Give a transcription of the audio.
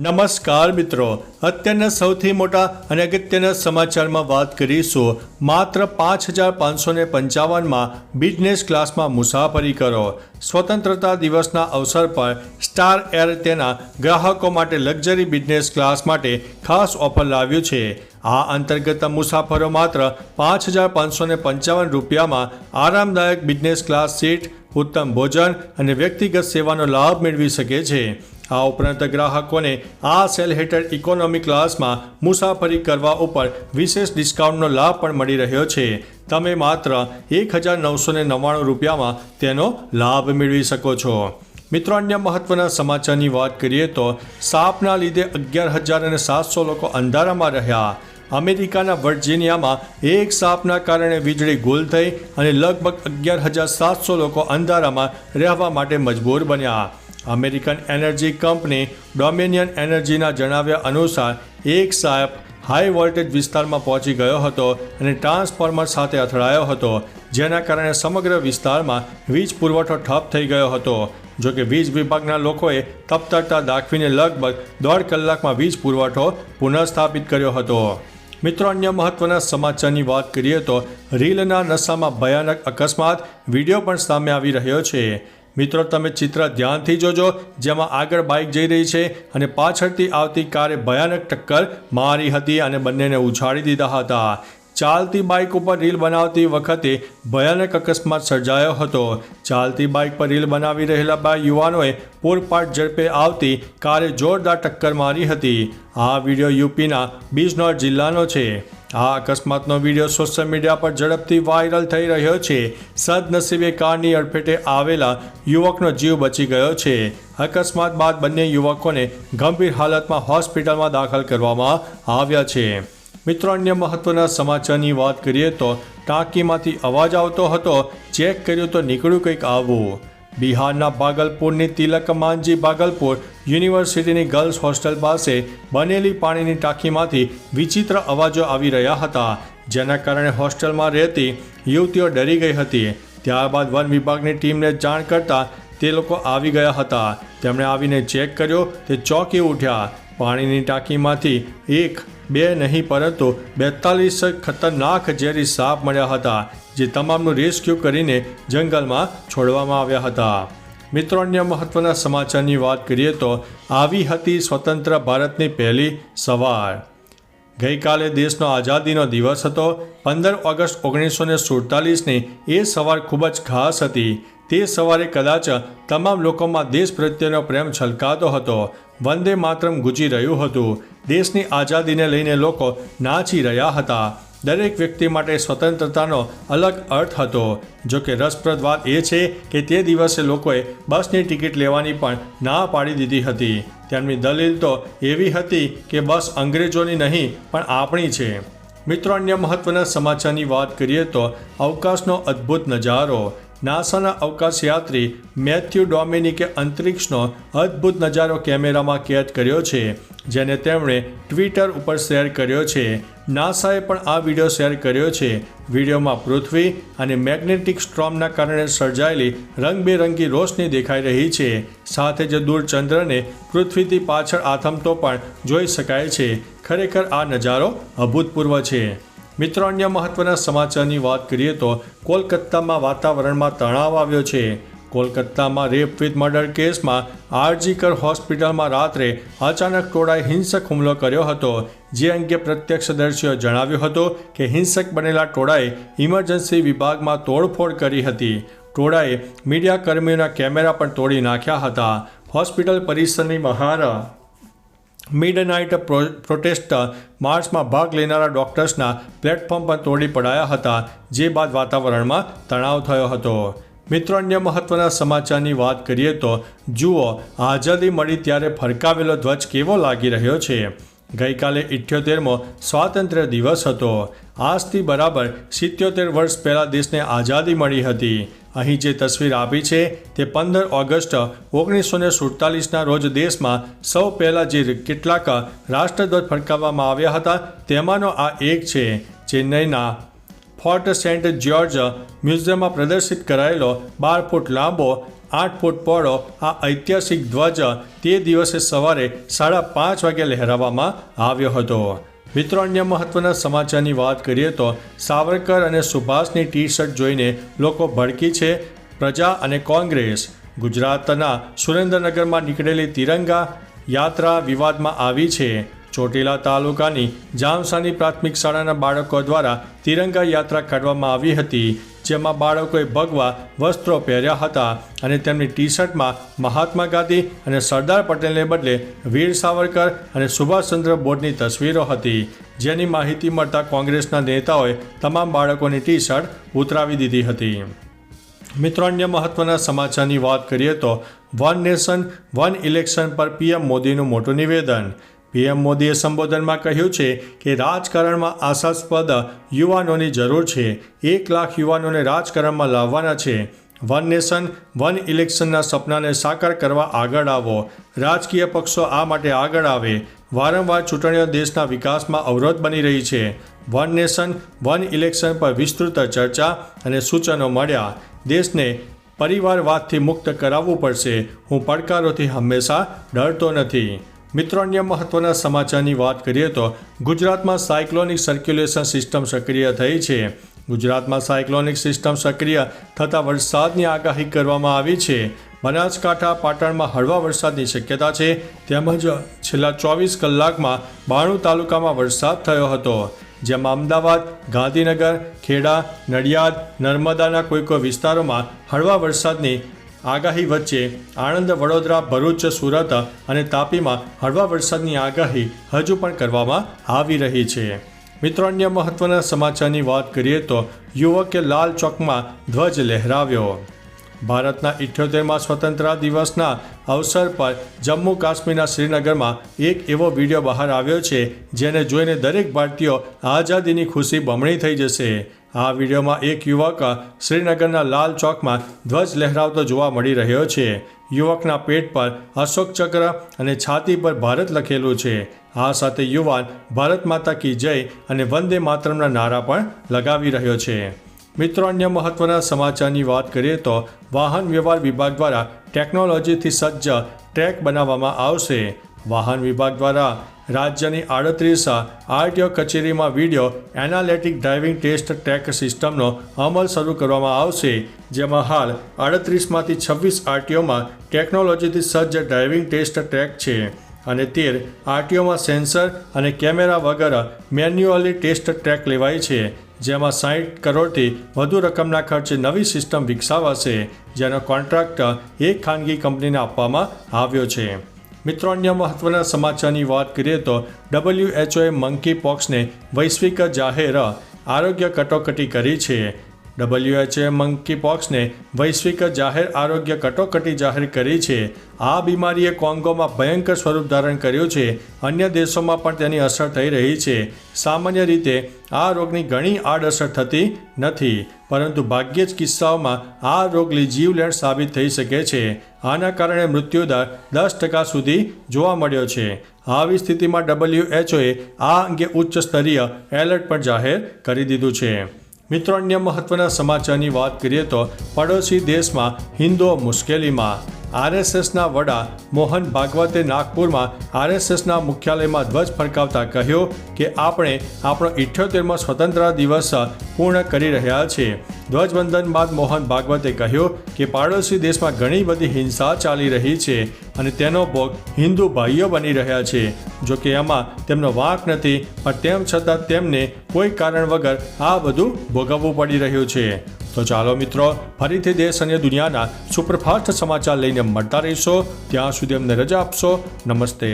નમસ્કાર મિત્રો, અત્યારના સૌથી મોટા અને અગત્યના સમાચારમાં વાત કરીશું. માત્ર 5,555માં બિઝનેસ ક્લાસમાં મુસાફરી કરો. સ્વતંત્રતા દિવસના અવસર પર સ્ટાર એર તેના ગ્રાહકો માટે લક્ઝરી બિઝનેસ ક્લાસ માટે ખાસ ઓફર લાવ્યું છે. આ અંતર્ગત મુસાફરો માત્ર 5,555 રૂપિયામાં આરામદાયક બિઝનેસ ક્લાસ સીટ, ઉત્તમ ભોજન અને વ્યક્તિગત સેવાનો લાભ મેળવી શકે છે. આ ઉપરાંત ગ્રાહકોને આ સેલ હેઠળ ઇકોનોમી ક્લાસમાં મુસાફરી કરવા ઉપર વિશેષ ડિસ્કાઉન્ટનો લાભ પણ મળી રહ્યો છે. તમે માત્ર 1,999 રૂપિયામાં તેનો લાભ મેળવી શકો છો. મિત્રો, અન્ય મહત્વના સમાચારની વાત કરીએ તો સાપના લીધે 11,700 લોકો અંધારામાં રહ્યા. અમેરિકાના વર્જિનિયામાં એક સાપના કારણે વીજળી ગુલ થઈ અને લગભગ 11,700 લોકો અંધારામાં રહેવા માટે મજબૂર બન્યા. અમેરિકન એનર્જી કંપની ડોમિનિયન એનર્જીના જણાવ્યા અનુસાર એક સાપ હાઈ વોલ્ટેજ વિસ્તારમાં પહોંચી ગયો હતો અને ટ્રાન્સફોર્મર સાથે અથડાયો હતો, જેના કારણે સમગ્ર વિસ્તારમાં વીજ પુરવઠો ઠપ થઈ ગયો હતો. જોકે વીજ વિભાગના લોકોએ તપતરતા દાખવીને લગભગ 1.5 કલાકમાં વીજ પુરવઠો પુનઃસ્થાપિત કર્યો હતો. મિત્રો, અન્ય મહત્વના સમાચારની વાત કરીએ તો રીલના નશામાં ભયાનક અકસ્માત વિડીયો પણ સામે આવી રહ્યો છે. મિત્રો, તમે ચિત્ર ધ્યાનથી જોજો, જેમાં આગળ બાઇક જઈ રહી છે અને પાછળથી આવતી કારે ભયાનક ટક્કર મારી હતી અને બંનેને ઉછાળી દીધા હતા. ચાલતી બાઇક ઉપર રીલ બનાવતી વખતે ભયાનક અકસ્માત સર્જાયો હતો. ચાલતી બાઇક પર રીલ બનાવી રહેલા બે યુવાનોએ પૂરપાટ ઝડપે આવતી કારે જોરદાર ટક્કર મારી હતી. આ વિડીયો યુપીના બિજનૌર જિલ્લાનો છે. આ અકસ્માતનો વિડીયો સોશિયલ મીડિયા પર ઝડપથી વાયરલ થઈ રહ્યો છે. સદનસીબે કારની અડફેટે આવેલા યુવકનો જીવ બચી ગયો છે. અકસ્માત બાદ બંને યુવકોને ગંભીર હાલતમાં હોસ્પિટલમાં દાખલ કરવામાં આવ્યા છે. મિત્રો, અન્ય મહત્વના સમાચારની વાત કરીએ તો ટાંકીમાંથી અવાજ આવતો હતો, ચેક કર્યું તો નીકળ્યું કંઈક આવું. બિહારના ભાગલપુરની તિલક માંઝી ભાગલપુર યુનિવર્સિટીની ગર્લ્સ હોસ્ટેલ પાસે બનેલી પાણીની ટાંકીમાંથી વિચિત્ર અવાજો આવી રહ્યા હતા, જેના કારણે હોસ્ટેલમાં રહેતી યુવતીઓ ડરી ગઈ હતી. ત્યારબાદ વન વિભાગની ટીમને જાણ કરતાં તે લોકો આવી ગયા હતા. તેમણે આવીને ચેક કર્યો તે ચોંકી ઉઠ્યા. પાણીની ટાંકીમાંથી એક બે નહીં પરંતુ 42 ખતરનાક ઝેરી સાપ મળ્યા હતા, જે તમામનું રેસ્ક્યુ કરીને જંગલમાં છોડવામાં આવ્યા હતા. મિત્રો, અન્ય મહત્વના સમાચારની વાત કરીએ તો આવી હતી સ્વતંત્ર ભારતની પહેલી સવાર. ગઈકાલે દેશનો આઝાદીનો દિવસ હતો. 15 ઓગસ્ટ 1947ની એ સવાર ખૂબ જ ખાસ હતી. તે સવારે કદાચ તમામ લોકોમાં દેશ પ્રત્યેનો પ્રેમ છલકાતો હતો. વંદે માતરમ ગુંજી રહ્યું હતું. દેશની આઝાદીને લઈને લોકો નાચી રહ્યા હતા. દરેક વ્યક્તિ માટે સ્વતંત્રતાનો અલગ અર્થ હતો. જો કે રસપ્રદ વાત એ છે કે તે દિવસે લોકોએ બસની ટિકિટ લેવાની પણ ના પાડી દીધી હતી. તેમની દલીલ તો એવી હતી કે બસ અંગ્રેજોની નહીં પણ આપણી છે. મિત્રો, અન્ય મહત્વના સમાચારની વાત કરીએ તો અવકાશનો અદ્ભુત નજારો. નાસાના અવકાશયાત્રી મેથ્યુ ડોમિનિકે અંતરિક્ષનો અદ્ભુત નજારો કેમેરામાં કેદ કર્યો છે, જેને તેમણે ટ્વિટર ઉપર શેર કર્યો છે. નાસાએ પણ આ વિડીયો શેર કર્યો છે. વિડીયોમાં પૃથ્વી અને મેગ્નેટિક સ્ટ્રોમના કારણે સર્જાયેલી રંગબેરંગી રોશની દેખાઈ રહી છે. સાથે જ દૂર ચંદ્રને પૃથ્વીથી પાછળ આથમતો પણ જોઈ શકાય છે. ખરેખર આ નજારો અભૂતપૂર્વ છે. મિત્રો, અન્ય મહત્વના સમાચારની વાત કરીએ તો કોલકાતામાં વાતાવરણમાં તણાવ આવ્યો છે. કોલકાતામાં રેપ વિથ મર્ડર કેસમાં આરજીકર હોસ્પિટલમાં રાત્રે અચાનક ટોળાએ હિંસક હુમલો કર્યો હતો, જે અંગે પ્રત્યક્ષદર્શીઓએ જણાવ્યું હતું કે હિંસક બનેલા ટોળાએ ઇમરજન્સી વિભાગમાં તોડફોડ કરી હતી. ટોળાએ મીડિયા કર્મીઓના કેમેરા પણ તોડી નાખ્યા હતા. હોસ્પિટલ પરિસરની બહાર મિડનાઇટ પ્રોટેસ્ટ માર્ચમાં ભાગ લેનારા ડોક્ટર્સના પ્લેટફોર્મ પર તોડી પડાયા હતા, જે બાદ વાતાવરણમાં તણાવ થયો હતો. મિત્રો, અન્ય મહત્વના સમાચારની વાત કરીએ તો જુઓ આઝાદી મળી ત્યારે ફરકાવેલો ધ્વજ કેવો લાગી રહ્યો છે. ગઈકાલે 78મો સ્વાતંત્ર્ય દિવસ હતો. આજથી બરાબર 77 વર્ષ પહેલાં દેશને આઝાદી મળી હતી. અહીં જે તસવીર આપી છે તે 15 ઓગસ્ટ 1947ના રોજ દેશમાં સૌ પહેલાં જે કેટલાક રાષ્ટ્રધ્વજ ફરકાવવામાં આવ્યા હતા તેમાંનો આ એક છે. ચેન્નઈના ફોર્ટ સેન્ટ જ્યોર્જ મ્યુઝિયમમાં પ્રદર્શિત કરાયેલો 12 ફૂટ લાંબો 8 ફૂટ પહોળો આ ઐતિહાસિક ધ્વજ તે દિવસે સવારે 5:30 વાગે લહેરાવવામાં આવ્યો હતો. મિત્રો, અન્ય મહત્વના સમાચારની વાત કરીએ તો સાવરકર અને સુભાષની ટી શર્ટ જોઈને લોકો ભડકી છે. પ્રજા અને કોંગ્રેસ. ગુજરાતના સુરેન્દ્રનગરમાં નીકળેલી તિરંગા યાત્રા વિવાદમાં આવી છે. ચોટીલા તાલુકાની જામસાની પ્રાથમિક શાળાના બાળકો દ્વારા તિરંગા યાત્રા કાઢવામાં આવી હતી, જેમાં બાળકોએ ભગવા વસ્ત્રો પહેર્યા હતા અને તેમની ટી શર્ટમાં મહાત્મા ગાંધી અને સરદાર પટેલને બદલે વીર સાવરકર અને સુભાષચંદ્ર બોઝની તસવીરો હતી. જેની માહિતી મળતા કોંગ્રેસના નેતાઓએ તમામ બાળકોની ટી શર્ટ ઉતરાવી દીધી હતી. મિત્રો, અન્ય મહત્વના સમાચારની વાત કરીએ તો વન નેશન વન ઇલેક્શન પર પીએમ મોદીનું મોટું નિવેદન. પીએમ મોદીએ સંબોધનમાં કહ્યું છે કે રાજકારણમાં આશાસ્પદ યુવાનોની જરૂર છે. 1 લાખ યુવાનોને રાજકારણમાં લાવવાના છે. વન નેશન વન ઇલેક્શનના સપનાને સાકાર કરવા આગળ આવો. રાજકીય પક્ષો આ માટે આગળ આવે. વારંવાર ચૂંટણીઓ દેશના વિકાસમાં અવરોધ બની રહી છે. વન નેશન વન ઇલેક્શન પર વિસ્તૃત ચર્ચા અને સૂચનો મળ્યા. દેશને પરિવારવાદથી મુક્ત કરાવવું પડશે. હું પડકારોથી હંમેશા ડરતો નથી. મિત્રો, અન્ય મહત્વના સમાચારની વાત કરીએ તો ગુજરાતમાં સાયક્લોનિક સર્ક્યુલેશન સિસ્ટમ સક્રિય થઈ છે. ગુજરાતમાં સાયક્લોનિક સિસ્ટમ સક્રિય થતાં વરસાદની આગાહી કરવામાં આવી છે. બનાસકાંઠા પાટણમાં હળવા વરસાદની શક્યતા છે. તેમજ છેલ્લા 24 કલાકમાં 92 તાલુકામાં વરસાદ થયો હતો, જેમાં અમદાવાદ, ગાંધીનગર, ખેડા, નડિયાદ, નર્મદાના કોઈ વિસ્તારોમાં હળવા વરસાદની આગાહી વચ્ચે આણંદ, વડોદરા, ભરૂચ, સુરત અને તાપીમાં હળવા વરસાદની આગાહી હજુ પણ કરવામાં આવી રહી છે. મિત્રો, અન્ય મહત્વના સમાચારની વાત કરીએ તો યુવકે લાલ ચોકમાં ધ્વજ લહેરાવ્યો. ભારતના 78મા સ્વતંત્રતા દિવસના અવસર પર જમ્મુ કાશ્મીરના શ્રીનગરમાં એક એવો વિડીયો બહાર આવ્યો છે જેને જોઈને દરેક ભારતીયો આઝાદીની ખુશી બમણી થઈ જશે. આ વિડીયોમાં એક યુવક શ્રીનગરના લાલ ચોકમાં ધ્વજ લહેરાવતો જોવા મળી રહ્યો છે. યુવકના પેટ પર અશોક ચક્ર અને છાતી પર ભારત લખેલું છે. આ સાથે યુવાન ભારત માતા કી જય અને વંદે માતરમના નારા પણ લગાવી રહ્યો છે. મિત્રો, અન્ય મહત્વના સમાચારની વાત કરીએ તો વાહન વ્યવહાર વિભાગ દ્વારા ટેકનોલોજીથી સજ્જ ટ્રેક બનાવવામાં આવશે. વાહન વિભાગ દ્વારા રાજ્યની 38 આરટીઓ કચેરીમાં video analytic driving test track સિસ્ટમનો અમલ શરૂ કરવામાં આવશે, જેમાં હાલ 38માંથી 26 આરટીઓમાં ટેકનોલોજીથી સજ્જ ડ્રાઇવિંગ ટેસ્ટ ટ્રેક છે અને 13 આરટીઓમાં સેન્સર અને કેમેરા વગર મેન્યુઅલી ટેસ્ટ ટ્રેક લેવાય છે. જેમાં 60 કરોડથી વધુ રકમના ખર્ચે નવી સિસ્ટમ વિકસાવાશે, જેનો કોન્ટ્રાક્ટ એક ખાનગી કંપનીને આપવામાં આવ્યો છે. મિત્રો, અન્ય મહત્વના સમાચારની વાત કરીએ તો WHOએ મંકી પોક્સને વૈશ્વિક જાહેર આરોગ્ય કટોકટી કરી છે. WHOએ મંકી પોક્સને વૈશ્વિક જાહેર આરોગ્ય કટોકટી જાહેર કરી છે. આ બીમારીએ કોંગોમાં ભયંકર સ્વરૂપ ધારણ કર્યું છે. અન્ય દેશોમાં પણ તેની અસર થઈ રહી છે. સામાન્ય રીતે આ રોગની ઘણી આડઅસર થતી નથી, પરંતુ ભાગ્યે જ કિસ્સાઓમાં આ રોગ જીવલેણ સાબિત થઈ શકે છે. આના કારણે મૃત્યુદર 10% સુધી જોવા મળ્યો છે. આવી સ્થિતિમાં WHOએ આ અંગે ઉચ્ચ સ્તરીય એલર્ટ પણ જાહેર કરી દીધું છે. મિત્રો, અન્ય મહત્વના સમાચારની વાત કરીએ તો પડોશી દેશમાં હિન્દુઓ મુશ્કેલીમાં. આરએસએસના વડા મોહન ભાગવતે નાગપુરમાં આરએસએસના મુખ્યાલયમાં ધ્વજ ફરકાવતા કહ્યું કે આપણે આપણો 78મો સ્વતંત્રતા દિવસ પૂર્ણ કરી રહ્યા છીએ. ધ્વજવંદન બાદ મોહન ભાગવતે કહ્યું કે પાડોશી દેશમાં ઘણી બધી હિંસા ચાલી રહી છે અને તેનો ભોગ હિન્દુ ભાઈઓ બની રહ્યા છે. જો કે એમાં તેમનો વાંક નથી, પણ તેમ છતાં તેમને કોઈ કારણ વગર આ બધું ભોગવવું પડી રહ્યું છે. તો ચાલો મિત્રો, ફરીથી દેશ અને દુનિયાના સુપરફાસ્ટ સમાચાર લઈને મળતા રહીશો. ત્યાં સુધી અમને રજા આપશો. નમસ્તે.